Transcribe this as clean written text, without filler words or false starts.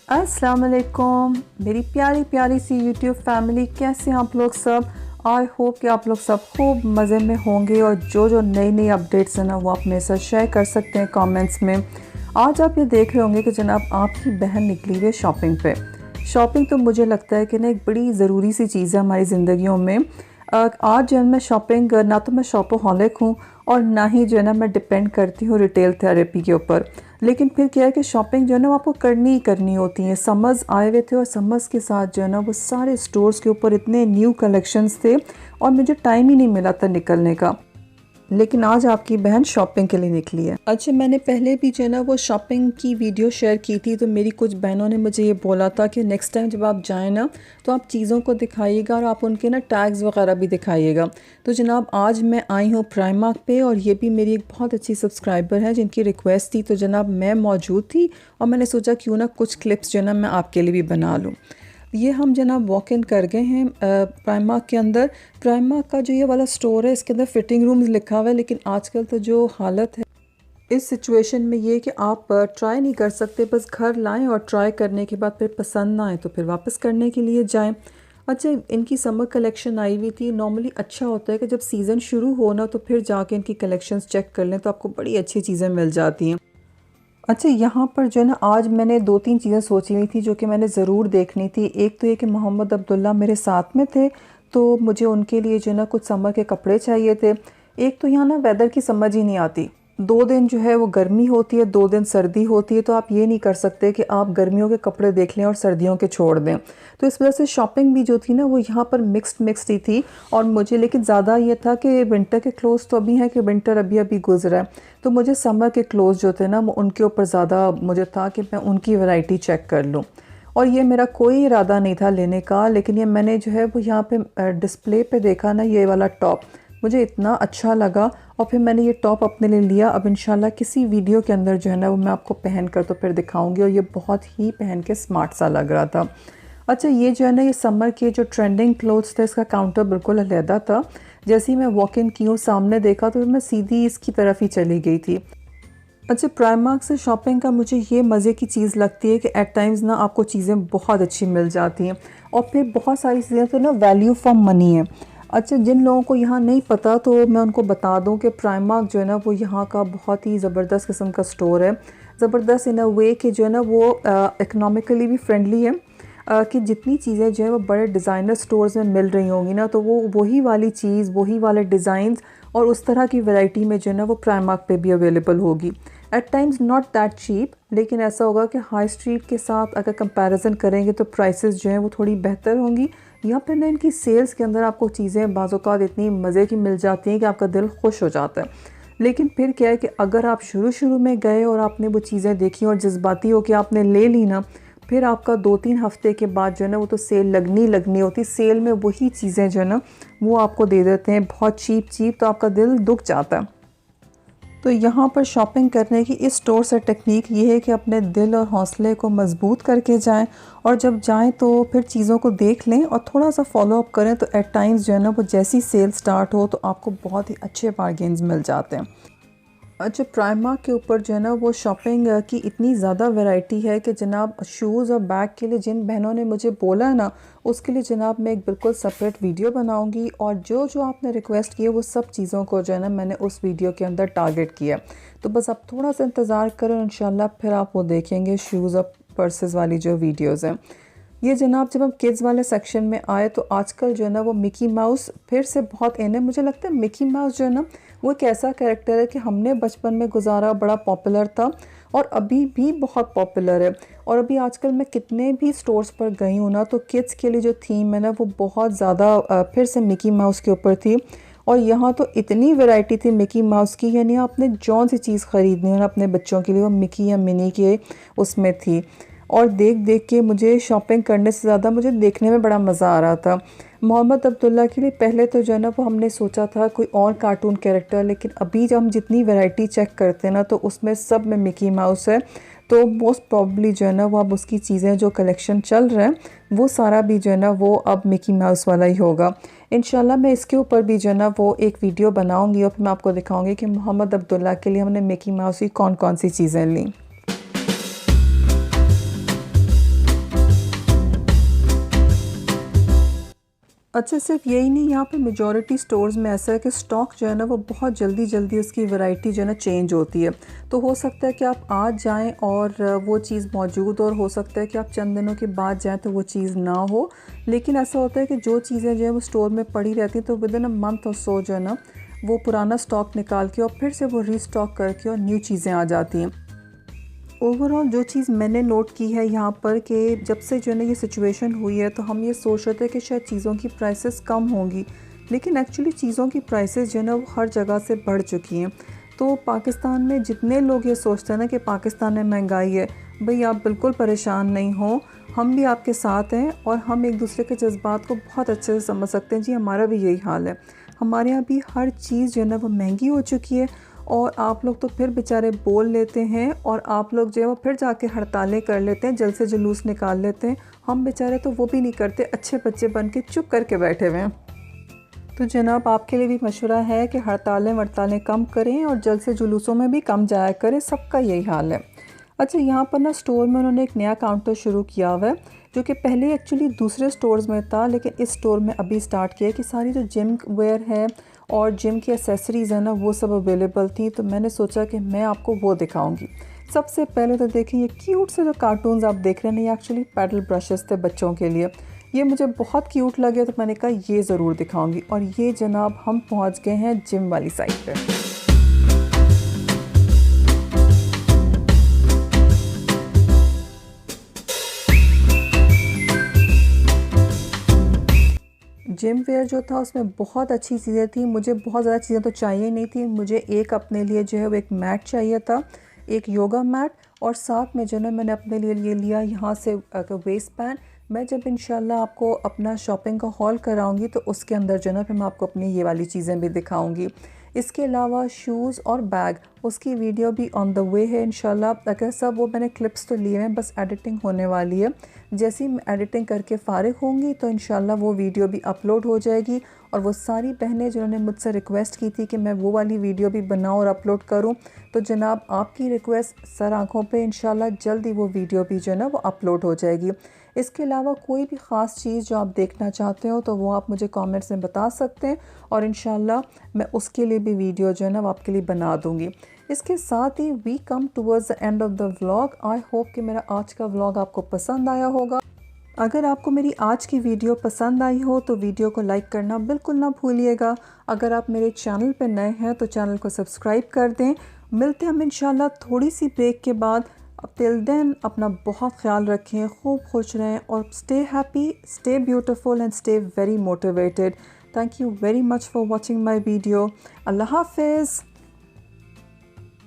अस्सलाम वालेकुम मेरी प्यारी प्यारी सी यूट्यूब फैमिली, कैसे हैं आप लोग सब। आई होप कि आप लोग सब खूब मज़े में होंगे और जो नई नई अपडेट्स हैं ना वो आप मेरे साथ शेयर कर सकते हैं कमेंट्स में। आज आप ये देख रहे होंगे कि जनाब आपकी बहन निकली हुई है शॉपिंग पे। शॉपिंग तो मुझे लगता है कि ना एक बड़ी ज़रूरी सी चीज़ है हमारी ज़िंदगियों में। आज जो है मैं शॉपिंग, ना तो मैं शॉपोहॉलिक हूँ और ना ही जो है ना मैं डिपेंड करती हूँ रिटेल थेरेपी के ऊपर। लेकिन फिर क्या है कि शॉपिंग जो है ना वो आपको करनी ही करनी होती है। समर्स आए हुए थे और समर्स के साथ जो है ना वो सारे स्टोर्स के ऊपर इतने न्यू कलेक्शंस थे और मुझे टाइम ही नहीं मिला था निकलने का। लेकिन आज आपकी बहन शॉपिंग के लिए निकली है। अच्छा, मैंने पहले भी जो है ना वो शॉपिंग की वीडियो शेयर की थी, तो मेरी कुछ बहनों ने मुझे ये बोला था कि नेक्स्ट टाइम जब आप जाएं ना तो आप चीज़ों को दिखाइएगा और आप उनके ना टैग्स वगैरह भी दिखाइएगा। तो जनाब आज मैं आई हूँ प्राइमार्क पे और ये भी मेरी एक बहुत अच्छी सब्सक्राइबर है जिनकी रिक्वेस्ट थी, तो जनाब मैं मौजूद थी और मैंने सोचा क्यों ना कुछ क्लिप्स जो है ना मैं आपके लिए भी बना लूँ। ये हम जनाब वॉक इन कर गए हैं प्राइमार्क के अंदर। प्राइमार्क का जो ये वाला स्टोर है इसके अंदर फ़िटिंग रूम्स लिखा हुआ है, लेकिन आजकल तो जो हालत है इस सिचुएशन में ये कि आप ट्राई नहीं कर सकते, बस घर लाएं और ट्राई करने के बाद फिर पसंद ना आए तो फिर वापस करने के लिए जाएं। अच्छा, इनकी समर कलेक्शन आई हुई थी। नॉर्मली अच्छा होता है कि जब सीज़न शुरू हो ना तो फिर जाके इनकी कलेक्शंस चेक कर लें तो आपको बड़ी अच्छी चीज़ें मिल जाती हैं। अच्छा, यहाँ पर जो है ना आज मैंने 2-3 चीज़ें सोची हुई थी जो कि मैंने ज़रूर देखनी थी। एक तो ये कि मोहम्मद अब्दुल्ला मेरे साथ में थे, तो मुझे उनके लिए जो है ना कुछ समर के कपड़े चाहिए थे। एक तो यहाँ ना वेदर की समझ ही नहीं आती। 2 दिन जो है वो गर्मी होती है, 2 दिन सर्दी होती है, तो आप ये नहीं कर सकते कि आप गर्मियों के कपड़े देख लें और सर्दियों के छोड़ दें। तो इस वजह से शॉपिंग भी जो थी ना वो यहाँ पर मिक्स्ड ही थी। और मुझे लेकिन ज़्यादा ये था कि विंटर के क्लोथ्स तो अभी हैं कि विंटर अभी अभी गुजरा है, तो मुझे समर के क्लोथ्स जो थे ना उनके ऊपर ज़्यादा मुझे था कि मैं उनकी वैरायटी चेक कर लूँ। और ये मेरा कोई इरादा नहीं था लेने का, लेकिन ये मैंने जो है वो यहाँ पे डिस्प्ले पे देखा ना ये वाला टॉप मुझे इतना अच्छा लगा और फिर मैंने ये टॉप अपने लिए लिया। अब इंशाल्लाह किसी वीडियो के अंदर जो है ना वो मैं आपको पहन कर तो फिर दिखाऊंगी और ये बहुत ही पहन के स्मार्ट सा लग रहा था। अच्छा, ये जो है ना ये समर के जो ट्रेंडिंग क्लोथ्स थे इसका काउंटर बिल्कुल अलहदा था। जैसे ही मैं वॉक इन की हूँ सामने देखा तो मैं सीधी इसकी तरफ ही चली गई थी। अच्छा, प्राइमार्क से शॉपिंग का मुझे ये मज़े की चीज़ लगती है कि एट टाइम्स ना आपको चीज़ें बहुत अच्छी मिल जाती हैं और फिर बहुत सारी चीज़ें तो ना वैल्यू फॉर मनी है। अच्छा, जिन लोगों को यहाँ नहीं पता तो मैं उनको बता दूँ कि प्राइमार्क जो है ना वो यहाँ का बहुत ही ज़बरदस्त किस्म का स्टोर है। ज़बरदस्त इन अ वे कि जो है ना वो इकनॉमिकली भी फ्रेंडली है। कि जितनी चीज़ें जो है वो बड़े डिज़ाइनर स्टोर्स में मिल रही होंगी ना तो वो वही वाली चीज़, वही वाले डिज़ाइंस और उस तरह की वैरायटी में जो है ना वो प्राइमार्क पे भी अवेलेबल होगी। At times not that cheap, लेकिन ऐसा होगा कि हाई स्ट्रीट के साथ अगर कंपैरिजन करेंगे तो प्राइसेस जो हैं वो थोड़ी बेहतर होंगी। यहाँ पर ना इनकी सेल्स के अंदर आपको चीज़ें बाज़-औक़ात इतनी मज़े की मिल जाती हैं कि आपका दिल खुश हो जाता है। लेकिन फिर क्या है कि अगर आप शुरू में गए और आपने वो चीज़ें देखी और जज्बाती हो कि आपने ले ली ना, फिर आपका 2-3 हफ्ते के बाद जो है ना वो तो सेल लगनी होती। सेल में वही चीज़ें जो है ना वो आपको दे देते हैं बहुत चीप, तो आपका दिल दुख जाता है। तो यहाँ पर शॉपिंग करने की इस स्टोर से टेक्निक ये है कि अपने दिल और हौसले को मज़बूत करके जाएं और जब जाएं तो फिर चीज़ों को देख लें और थोड़ा सा फॉलो अप करें, तो एट टाइम्स जो है ना वो जैसी सेल स्टार्ट हो तो आपको बहुत ही अच्छे बार्गेन्स मिल जाते हैं। अच्छा, प्राइमार्क के ऊपर जो है ना वो शॉपिंग की इतनी ज़्यादा वैरायटी है कि जनाब शूज़ और बैग के लिए जिन बहनों ने मुझे बोला है ना उसके लिए जनाब मैं एक बिल्कुल सेपरेट वीडियो बनाऊंगी और जो आपने रिक्वेस्ट की है वो सब चीज़ों को जो है ना मैंने उस वीडियो के अंदर टारगेट किया। तो बस आप थोड़ा सा इंतज़ार करो, इंशाल्लाह फिर आप वो देखेंगे शूज़ और पर्सेस वाली जो वीडियोज़ हैं। ये जनाब जब हम किड्स वाले सेक्शन में आए तो आजकल जो है ना वो मिकी माउस फिर से बहुत इन है। मुझे लगता है मिकी माउस जो है ना वो एक ऐसा कैरेक्टर है कि हमने बचपन में गुजारा, बड़ा पॉपुलर था और अभी भी बहुत पॉपुलर है। और अभी आजकल मैं कितने भी स्टोर्स पर गई हूँ ना तो किड्स के लिए जो थीम है ना वो बहुत ज़्यादा फिर से मिकी माउस के ऊपर थी। और यहाँ तो इतनी वैरायटी थी मिकी माउस की, यानी आपने जौन सी चीज़ ख़रीदनी है ना अपने बच्चों के लिए वो मिकी या मिनी के उसमें थी। और देख के मुझे शॉपिंग करने से ज़्यादा मुझे देखने में बड़ा मज़ा आ रहा था। मोहम्मद अब्दुल्ला के लिए पहले तो जो है ना वो हमने सोचा था कोई और कार्टून कैरेक्टर, लेकिन अभी जब हम जितनी वैरायटी चेक करते हैं ना तो उसमें सब में मिकी माउस है। तो मोस्ट प्रॉब्ली जो है ना वो अब उसकी चीज़ें जो कलेक्शन चल रहा है वो सारा भी जो है ना वो अब मिकी माउस वाला ही होगा। इंशाल्लाह मैं इसके ऊपर भी जो है ना वो एक वीडियो बनाऊँगी और फिर मैं आपको दिखाऊँगी कि मोहम्मद अब्दुल्ला के लिए हमने मिकी माउस की कौन कौन सी चीज़ें लीं। अच्छा, सिर्फ यही नहीं, यहाँ पे मेजॉरिटी स्टोर्स में ऐसा है कि स्टॉक जो है ना वो बहुत जल्दी जल्दी उसकी वैरायटी जो है ना चेंज होती है। तो हो सकता है कि आप आज जाएं और वो चीज़ मौजूद, और हो सकता है कि आप चंद दिनों के बाद जाएं तो वो चीज़ ना हो। लेकिन ऐसा होता है कि जो चीज़ें जो है वो स्टोर में पड़ी रहती हैं तो विद इन अ मंथ और सो जो है ना वो पुराना स्टॉक निकाल के और फिर से वो रीस्टॉक करके और न्यू चीज़ें आ जाती हैं। ओवरऑल जो चीज़ मैंने नोट की है यहाँ पर कि जब से जो है ना ये सिचुएशन हुई है तो हम ये सोच रहे थे कि शायद चीज़ों की प्राइसेस कम होंगी, लेकिन एक्चुअली चीज़ों की प्राइसेस जो है ना वो हर जगह से बढ़ चुकी हैं। तो पाकिस्तान में जितने लोग ये सोचते हैं ना कि पाकिस्तान में महंगाई है, भाई आप बिल्कुल परेशान नहीं हो, हम भी आपके साथ हैं और हम एक दूसरे के जज्बात को बहुत अच्छे से समझ सकते हैं। जी हमारा भी यही हाल है, हमारे यहाँ भी हर चीज़ जो है ना वो महंगी हो चुकी है और आप लोग तो फिर बेचारे बोल लेते हैं और आप लोग जो है वो फिर जाके हड़तालें कर लेते हैं, जल से जुलूस निकाल लेते हैं। हम बेचारे तो वो भी नहीं करते, अच्छे बच्चे बन के चुप करके बैठे हुए हैं। तो जनाब आपके लिए भी मशवरा है कि हड़तालें वड़तालें कम करें और जल से जुलूसों में भी कम जाया करें, सबका यही हाल है। अच्छा, यहाँ पर ना स्टोर में उन्होंने एक नया काउंटर शुरू किया हुआ है जो कि पहले एक्चुअली दूसरे स्टोर्स में था, लेकिन इस स्टोर में अभी स्टार्ट किया कि सारी जो जिम वेयर है और जिम की एसेसरीज़ है ना वो सब अवेलेबल थी। तो मैंने सोचा कि मैं आपको वो दिखाऊंगी। सबसे पहले तो देखिए ये क्यूट से जो कार्टून्स आप देख रहे हैं, ये एक्चुअली पैडल ब्रशेस थे बच्चों के लिए। ये मुझे बहुत क्यूट लगे तो मैंने कहा ये ज़रूर दिखाऊंगी। और ये जनाब हम पहुंच गए हैं जिम वाली साइड पे। जिम वेयर जो था उसमें बहुत अच्छी चीज़ें थी। मुझे बहुत ज़्यादा चीज़ें तो चाहिए नहीं थी, मुझे एक अपने लिए जो है वो एक मैट चाहिए था, एक योगा मैट, और साथ में जो है मैंने अपने लिए ये लिया यहाँ से वेस्ट पैन। मैं जब इंशाल्लाह आपको अपना शॉपिंग का हॉल कराऊंगी तो उसके अंदर जो है ना फिर मैं आपको अपनी ये वाली चीज़ें भी दिखाऊंगी। इसके अलावा शूज़ और बैग, उसकी वीडियो भी ऑन द वे है इंशाल्लाह। अगर सब वो मैंने क्लिप्स तो लिए हैं, बस एडिटिंग होने वाली है। जैसे ही मैं एडिटिंग करके फ़ारिग होंगी तो इंशाल्लाह वो वीडियो भी अपलोड हो जाएगी। और वो सारी बहनें जिन्होंने मुझसे रिक्वेस्ट की थी कि मैं वो वाली वीडियो भी बनाऊँ और अपलोड करूँ, तो जनाब आपकी रिक्वेस्ट सर आँखों पे, इंशाल्लाह जल्दी वो वीडियो भी जो है ना वो अपलोड हो जाएगी। इसके अलावा कोई भी ख़ास चीज़ जो आप देखना चाहते हो तो वो आप मुझे कमेंट्स में बता सकते हैं और इंशाल्लाह मैं उसके लिए भी वीडियो जो है ना वो आपके लिए बना दूँगी। इसके साथ ही we come towards the end of the vlog. I hope कि मेरा आज का व्लॉग आपको पसंद आया होगा। अगर आपको मेरी आज की वीडियो पसंद आई हो तो वीडियो को लाइक करना बिल्कुल ना भूलिएगा। अगर आप मेरे चैनल पर नए हैं तो चैनल को सब्सक्राइब कर दें। मिलते हैं हम इंशाल्लाह थोड़ी सी ब्रेक के बाद। अब टिल देन अपना बहुत ख्याल रखें, खूब खुश रहें और stay happy, stay beautiful and stay very motivated. Thank you very much for watching my video. अल्लाह हाफिज़।